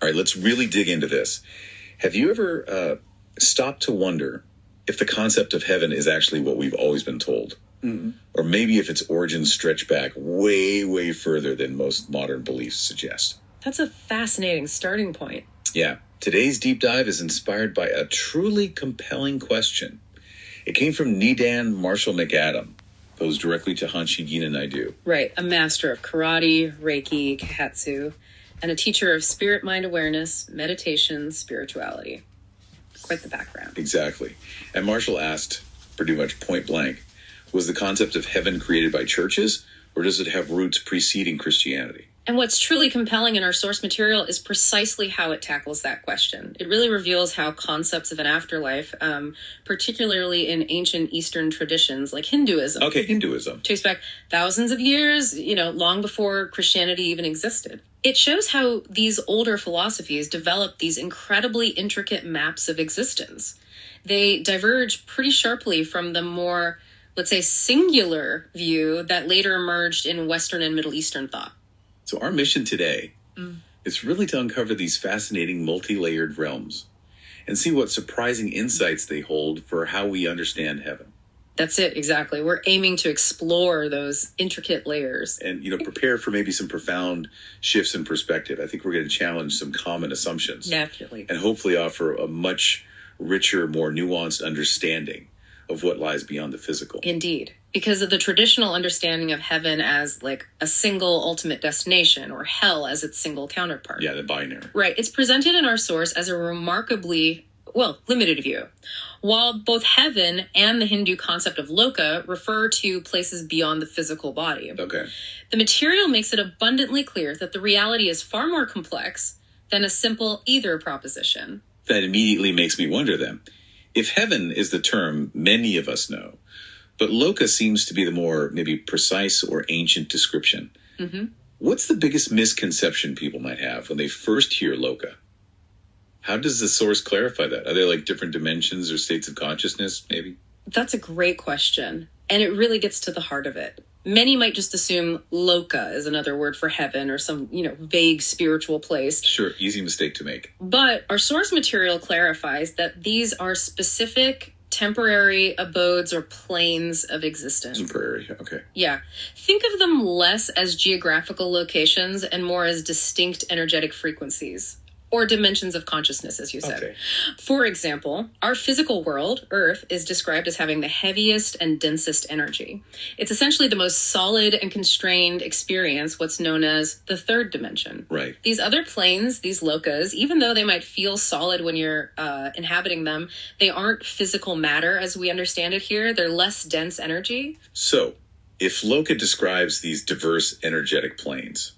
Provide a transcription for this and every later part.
All right, let's really dig into this. Have you ever stopped to wonder if the concept of heaven is actually what we've always been told? Mm-hmm. Or maybe if its origins stretch back way, way further than most modern beliefs suggest? That's a fascinating starting point. Yeah. Today's deep dive is inspired by a truly compelling question. It came from Nidan Marshall McAdam, posed directly to Hanshi Gina Naidu. Right, a master of karate, Reiki, Kahatsu, and a teacher of spirit-mind awareness, meditation, spirituality. Quite the background. Exactly. And Marshall asked, pretty much point blank, was the concept of heaven created by churches, or does it have roots preceding Christianity? And what's truly compelling in our source material is precisely how it tackles that question. It really reveals how concepts of an afterlife, particularly in ancient Eastern traditions like Hinduism. Okay, Hinduism. Trace back thousands of years, long before Christianity even existed. It shows how these older philosophies developed these incredibly intricate maps of existence. They diverge pretty sharply from the more, let's say, singular view that later emerged in Western and Middle Eastern thought. So our mission today is really to uncover these fascinating multi-layered realms and see what surprising insights they hold for how we understand heaven. That's it, exactly. We're aiming to explore those intricate layers. And, prepare for maybe some profound shifts in perspective. I think we're going to challenge some common assumptions. Definitely. And hopefully offer a much richer, more nuanced understanding of what lies beyond the physical. Indeed. Because of the traditional understanding of heaven as like a single ultimate destination, or hell as its single counterpart. Yeah, the binary. Right. It's presented in our source as a remarkably, limited view. While both heaven and the Hindu concept of loka refer to places beyond the physical body. Okay. The material makes it abundantly clear that the reality is far more complex than a simple either proposition. That immediately makes me wonder then, if heaven is the term many of us know, but loka seems to be the more maybe precise or ancient description. Mm-hmm. What's the biggest misconception people might have when they first hear loka? How does the source clarify that? Are there like different dimensions or states of consciousness, maybe? That's a great question. And it really gets to the heart of it. Many might just assume loka is another word for heaven or some, vague spiritual place. Sure, easy mistake to make. But our source material clarifies that these are specific temporary abodes or planes of existence. Temporary, okay. Yeah. Think of them less as geographical locations and more as distinct energetic frequencies. Or dimensions of consciousness, as you said. Okay. For example, our physical world, Earth, is described as having the heaviest and densest energy. It's essentially the most solid and constrained experience, what's known as the third dimension. Right. These other planes, these lokas, even though they might feel solid when you're inhabiting them, they aren't physical matter as we understand it here. They're less dense energy. So, if loka describes these diverse energetic planes,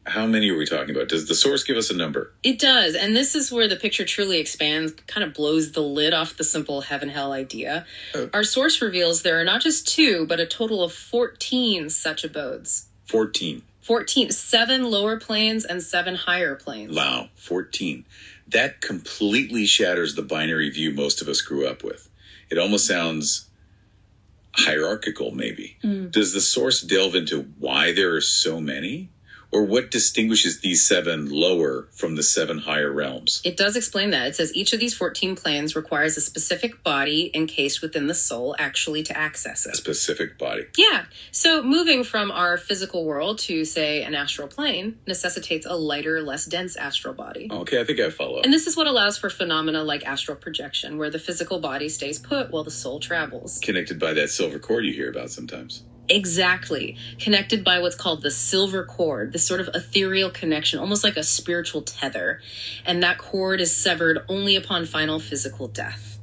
how many are we talking about? Does the source give us a number? It does. And this is where the picture truly expands, kind of blows the lid off the simple heaven-hell idea. Oh. Our source reveals there are not just 2, but a total of 14 such abodes. 14. 7 lower planes and 7 higher planes. Wow, 14. That completely shatters the binary view most of us grew up with. It almost sounds hierarchical, maybe. Does the source delve into why there are so many? Or what distinguishes these 7 lower from the 7 higher realms? It does explain that. It says each of these 14 planes requires a specific body encased within the soul actually to access it. A specific body. Yeah. So moving from our physical world to, say, an astral plane necessitates a lighter, less dense astral body. Okay, I think I follow. And this is what allows for phenomena like astral projection, where the physical body stays put while the soul travels. Connected by that silver cord you hear about sometimes. Exactly. Connected by what's called the silver cord, this sort of ethereal connection, almost like a spiritual tether. And that cord is severed only upon final physical death.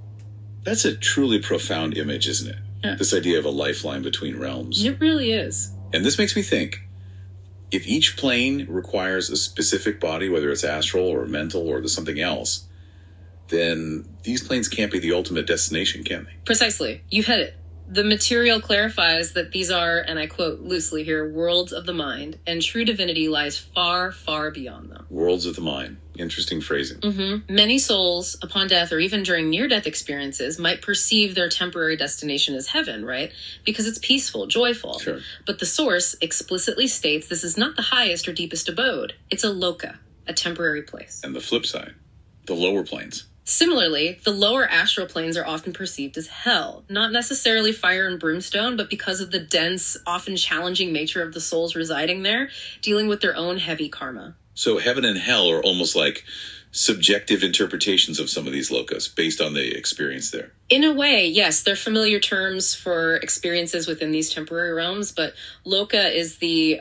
That's a truly profound image, isn't it? Yeah. This idea of a lifeline between realms. It really is. And this makes me think, if each plane requires a specific body, whether it's astral or mental or something else, then these planes can't be the ultimate destination, can they? Precisely. You hit it. The material clarifies that these are, and I quote loosely here, worlds of the mind, and true divinity lies far, far beyond them. Worlds of the mind. Interesting phrasing. Mm-hmm. Many souls, upon death or even during near-death experiences, might perceive their temporary destination as heaven, right? Because it's peaceful, joyful. Sure. But the source explicitly states this is not the highest or deepest abode. It's a loka, a temporary place. And the flip side, the lower planes. Similarly, the lower astral planes are often perceived as hell, not necessarily fire and brimstone, but because of the dense, often challenging nature of the souls residing there, dealing with their own heavy karma. So heaven and hell are almost like subjective interpretations of some of these lokas based on the experience there. In a way, yes, they're familiar terms for experiences within these temporary realms, but loka is the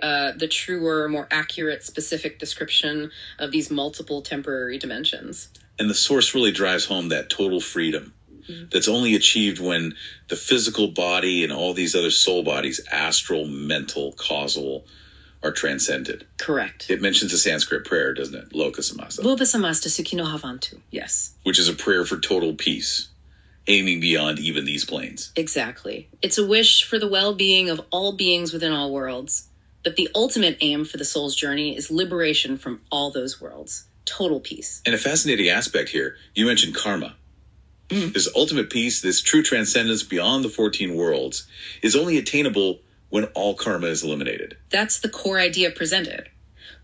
truer, more accurate, specific description of these multiple temporary dimensions. And the source really drives home that total freedom that's only achieved when the physical body and all these other soul bodies, astral, mental, causal, are transcended. Correct. It mentions a Sanskrit prayer, doesn't it? Loka samasta. Loka samasta sukhino bhavantu. Yes. Which is a prayer for total peace, aiming beyond even these planes. Exactly. It's a wish for the well-being of all beings within all worlds. But the ultimate aim for the soul's journey is liberation from all those worlds. Total peace. And a fascinating aspect here, you mentioned karma. This ultimate peace, this true transcendence beyond the 14 worlds, is only attainable when all karma is eliminated. That's the core idea presented.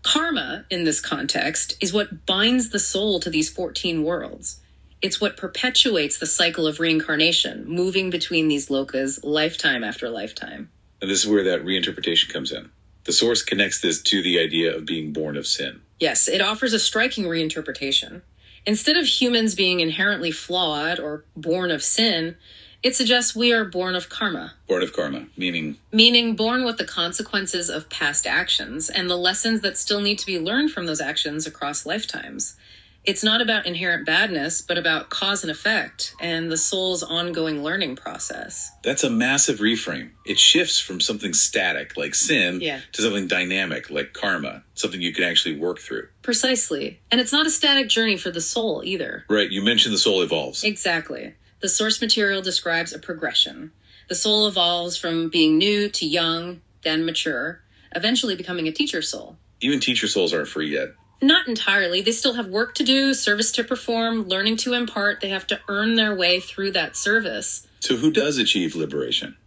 Karma, in this context, is what binds the soul to these 14 worlds. It's what perpetuates the cycle of reincarnation, moving between these lokas lifetime after lifetime. And this is where that reinterpretation comes in. The source connects this to the idea of being born of sin. Yes, it offers a striking reinterpretation. Instead of humans being inherently flawed or born of sin, it suggests we are born of karma. Born of karma, meaning? Meaning born with the consequences of past actions and the lessons that still need to be learned from those actions across lifetimes. It's not about inherent badness, but about cause and effect and the soul's ongoing learning process. That's a massive reframe. It shifts from something static, like sin, to something dynamic, like karma, something you can actually work through. Precisely. And it's not a static journey for the soul either. Right, you mentioned the soul evolves. Exactly. The source material describes a progression. The soul evolves from being new to young, then mature, eventually becoming a teacher soul. Even teacher souls aren't free yet. Not entirely. They still have work to do, service to perform, learning to impart. They have to earn their way through that service. So who does achieve liberation?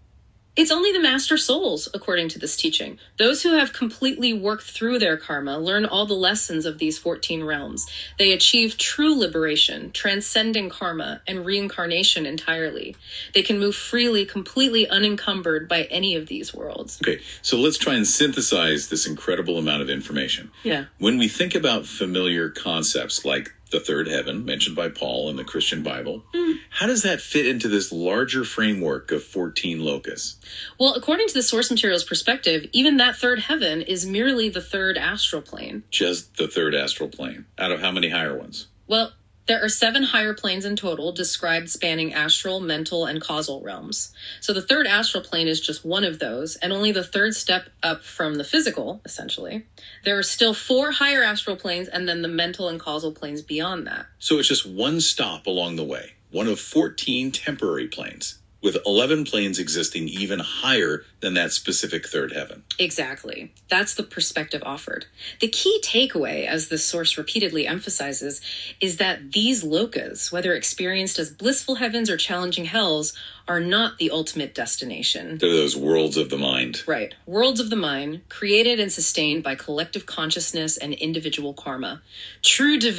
It's only the master souls, according to this teaching. Those who have completely worked through their karma learn all the lessons of these 14 realms. They achieve true liberation, transcending karma and reincarnation entirely. They can move freely, completely unencumbered by any of these worlds. Okay, so let's try and synthesize this incredible amount of information. Yeah. When we think about familiar concepts like the third heaven, mentioned by Paul in the Christian Bible, how does that fit into this larger framework of 14 lokas? Well, according to the source material's perspective, even that third heaven is merely the third astral plane. Just the third astral plane. Out of how many higher ones? Well, there are 7 higher planes in total, described spanning astral, mental, and causal realms. So the third astral plane is just one of those, and only the third step up from the physical, essentially. There are still 4 higher astral planes, and then the mental and causal planes beyond that. So it's just one stop along the way, one of 14 temporary planes, with 11 planes existing even higher than that specific third heaven. Exactly. That's the perspective offered. The key takeaway, as the source repeatedly emphasizes, is that these lokas, whether experienced as blissful heavens or challenging hells, are not the ultimate destination. They're those worlds of the mind. Right. Worlds of the mind, created and sustained by collective consciousness and individual karma. True divinity